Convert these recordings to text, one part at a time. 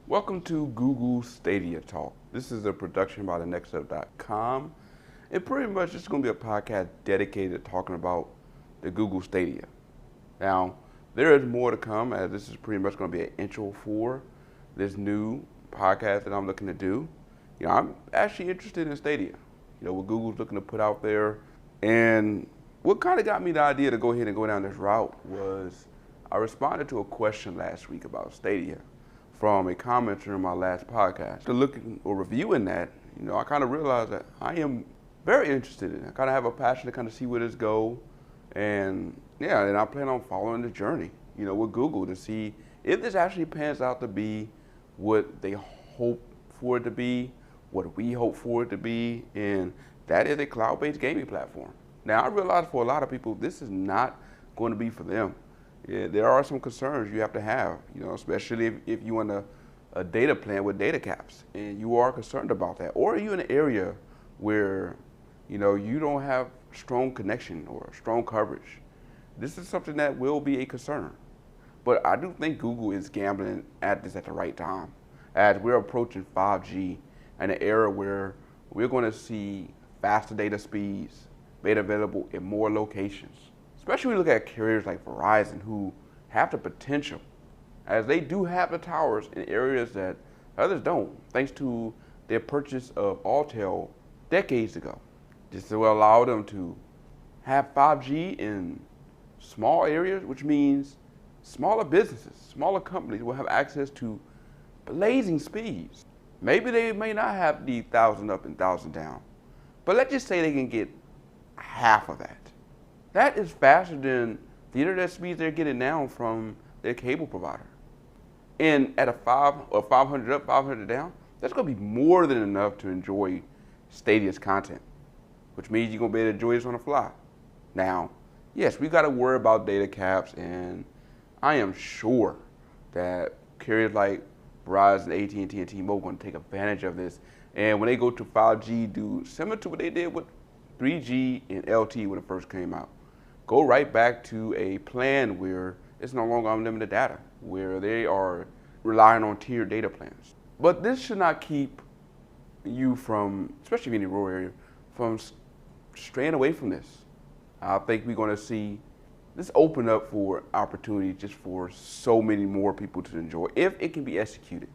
Welcome to Google Stadia Talk. This is a production by the neXup.com. And pretty much it's going to be a podcast dedicated to talking about the Google Stadia. Now, there is more to come, as this is pretty much going to be an intro for this new podcast that I'm looking to do. I'm actually interested in Stadia, what Google's looking to put out there. And what kind of got me the idea to go ahead and go down this route was I responded to a question last week about Stadia from a commenter in my last podcast. After looking or reviewing that, I kind of realized that I am very interested in it. I kind of have a passion to kind of see where this goes. And I plan on following the journey, with Google to see if this actually pans out to be what they hope for it to be, what we hope for it to be, and that is a cloud-based gaming platform. Now, I realize for a lot of people, this is not going to be for them. Yeah, there are some concerns you have to have, especially if you want a data plan with data caps and you are concerned about that, or you're in an area where, you don't have strong connection or strong coverage. This is something that will be a concern. But I do think Google is gambling at this at the right time, as we're approaching 5G in an era where we're going to see faster data speeds made available in more locations. Especially when we look at carriers like Verizon, who have the potential, as they do have the towers in areas that others don't, thanks to their purchase of entail decades ago. This will allow them to have 5G in small areas, which means smaller businesses, smaller companies will have access to blazing speeds. Maybe they may not have the 1,000 up and 1,000 down, but let's just say they can get half of that. That is faster than the internet speeds they're getting now from their cable provider. And at a 500 up, 500 down, that's going to be more than enough to enjoy Stadia's content, which means you're going to be able to enjoy this on the fly. Now, yes, we got to worry about data caps, and I am sure that carriers like Verizon, AT&T, and T-Mobile are going to take advantage of this. And when they go to 5G, do similar to what they did with 3G and LTE when it first came out. Go right back to a plan where it's no longer unlimited data, where they are relying on tiered data plans. But this should not keep you from, especially in the rural area, from straying away from this. I think we're going to see this open up for opportunity just for so many more people to enjoy if it can be executed.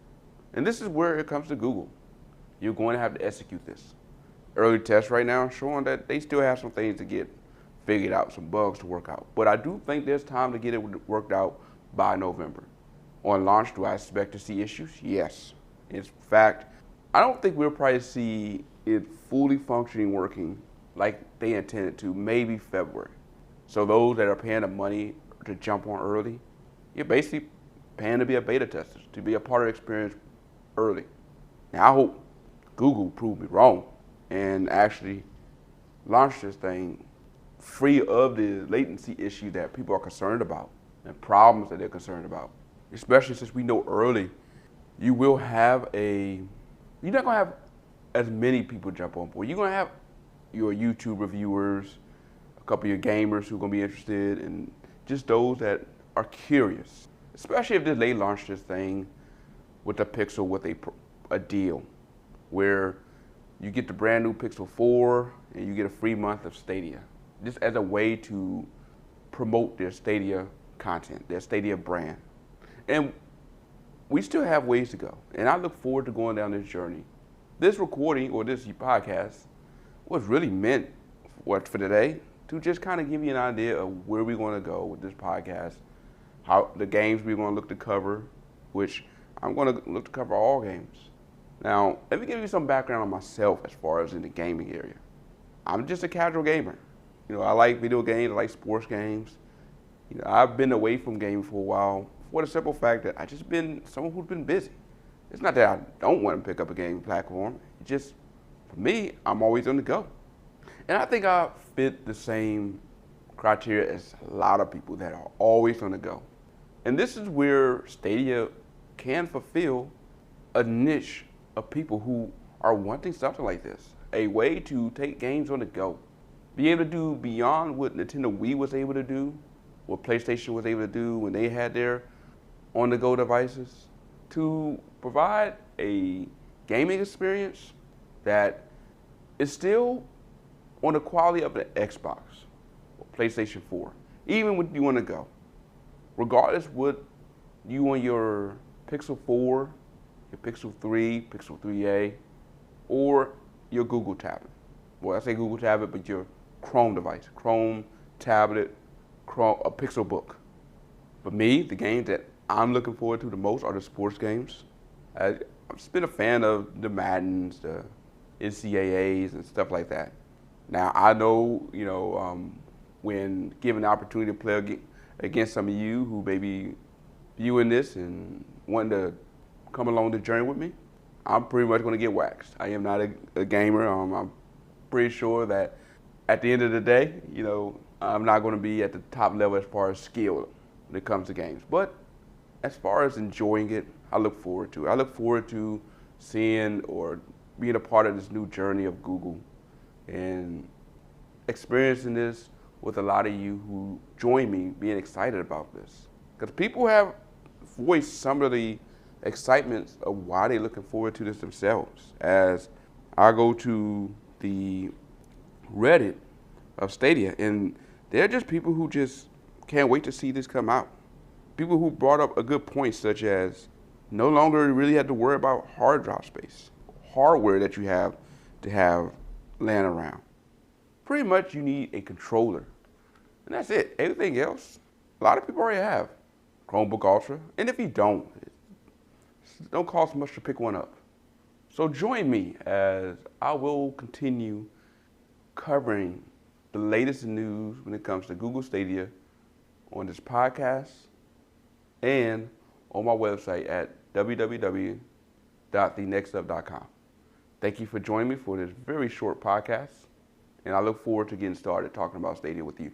And this is where it comes to Google. You're going to have to execute this. Early tests right now showing that they still have some things to get figured out, some bugs to work out. But I do think there's time to get it worked out by November. On launch, do I expect to see issues? Yes. In fact, I don't think we'll probably see it fully functioning, working like they intended to, maybe February. So those that are paying the money to jump on early, you're basically paying to be a beta tester, to be a part of the experience early. Now, I hope Google proved me wrong and actually launch this thing free of the latency issue that people are concerned about and problems that they're concerned about. Especially since we know early, you're not gonna have as many people jump on board. You're gonna have your YouTube reviewers, a couple of your gamers who are gonna be interested, and just those that are curious. Especially if they launch this thing with the Pixel with a deal where you get the brand new Pixel 4 and you get a free month of Stadia, just as a way to promote their Stadia content, their Stadia brand. And we still have ways to go. And I look forward to going down this journey. This recording or this podcast was really meant for today to just kind of give you an idea of where we're going to go with this podcast, how the games we're going to look to cover, which I'm going to look to cover all games. Now, let me give you some background on myself as far as in the gaming area. I'm just a casual gamer. I like video games, I like sports games. I've been away from gaming for a while for the simple fact that I just been someone who's been busy. It's not that I don't want to pick up a gaming platform. It's just, for me, I'm always on the go. And I think I fit the same criteria as a lot of people that are always on the go. And this is where Stadia can fulfill a niche of people who are wanting something like this. A way to take games on the go. Be able to do beyond what Nintendo Wii was able to do, what PlayStation was able to do when they had their on-the-go devices, to provide a gaming experience that is still on the quality of an Xbox or PlayStation 4, even when you want to go. Regardless what you on your Pixel 4, your Pixel 3, Pixel 3a, or your Google tablet. Well, I say Google tablet, but your Chrome device, Chrome tablet, a Pixel book. For me, the games that I'm looking forward to the most are the sports games. I've just been a fan of the Maddens, the NCAAs, and stuff like that. Now, I know, when given the opportunity to play against some of you who may be viewing this and wanting to come along the journey with me, I'm pretty much going to get waxed. I am not a gamer. I'm pretty sure that at the end of the day, I'm not going to be at the top level as far as skill when it comes to games. But as far as enjoying it, I look forward to it. I look forward to seeing or being a part of this new journey of Google and experiencing this with a lot of you who join me being excited about this. Because people have voiced some of the excitements of why they're looking forward to this themselves. As I go to the Reddit of Stadia, and they're just people who just can't wait to see this come out. People who brought up a good point, such as no longer really have to worry about hard drive space, hardware that you have to have laying around. Pretty much you need a controller, and that's it. Everything else, a lot of people already have. Chromebook Ultra, and if you don't, it don't cost much to pick one up. So join me as I will continue covering the latest news when it comes to Google Stadia on this podcast and on my website at www.neXup.com. Thank you for joining me for this very short podcast, and I look forward to getting started talking about Stadia with you.